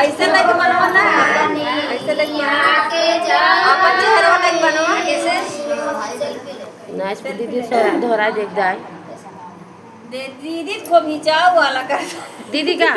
ऐसे लग बनवा ना, ऐसे लग अपन चेहरा लग बनवा कैसे नाच दीदी से दोहरा देख जाए दीदी को भी चाव वाला कर दीदी का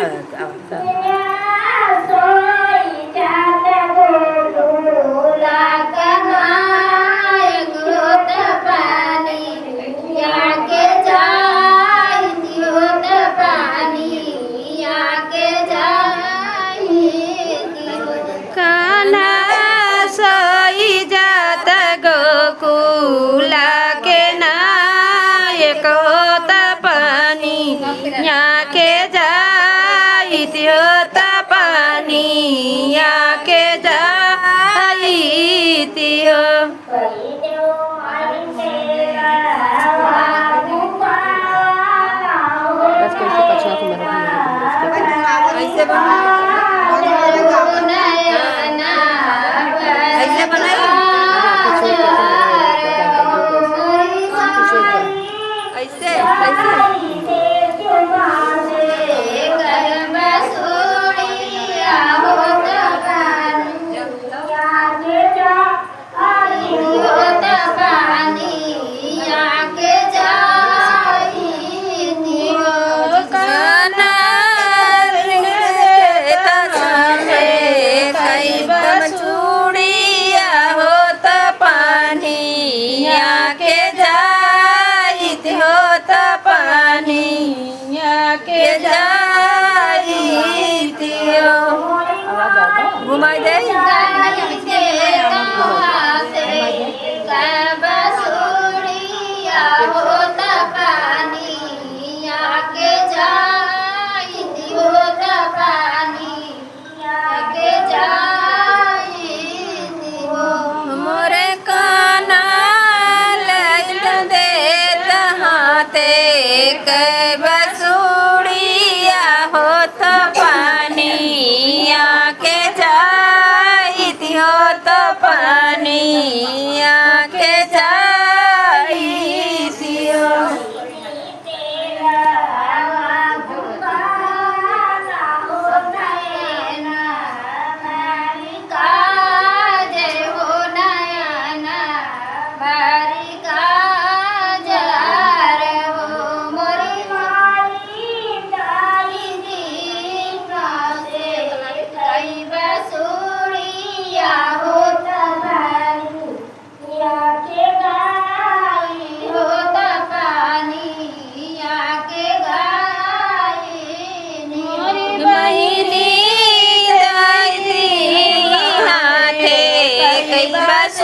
के जाइती होता पानी के जाइती हो घुमाई दे हमरे काना लग दे तहाते के बसूड़िया होत पानी के जाइती होत पानी के जाइती हो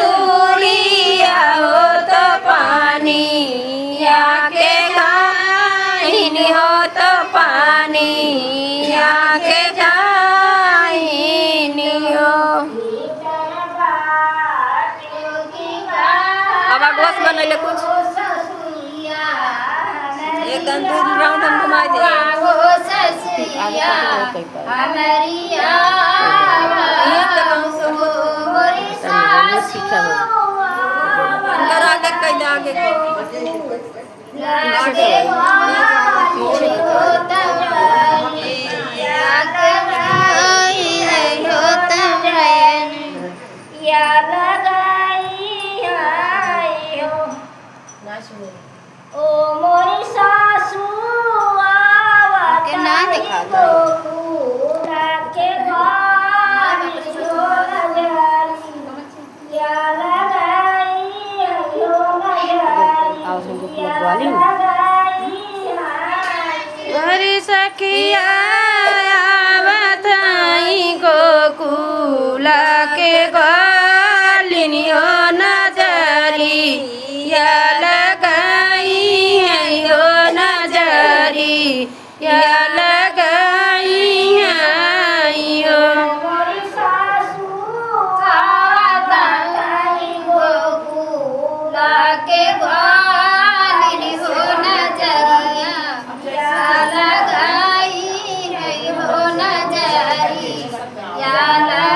बसूड़िया हो तो पानी के गाइनी हो तो पानी के गाइनी हो अब गोश बनैले कुछ एकदम दूर राउंड हम घुमा दे ओ मोरी सासू के ना देखा के अरे सखिया बताई गोकुला के गालिनी हो नजरी या लगाई हो नजरी या लगाई हो या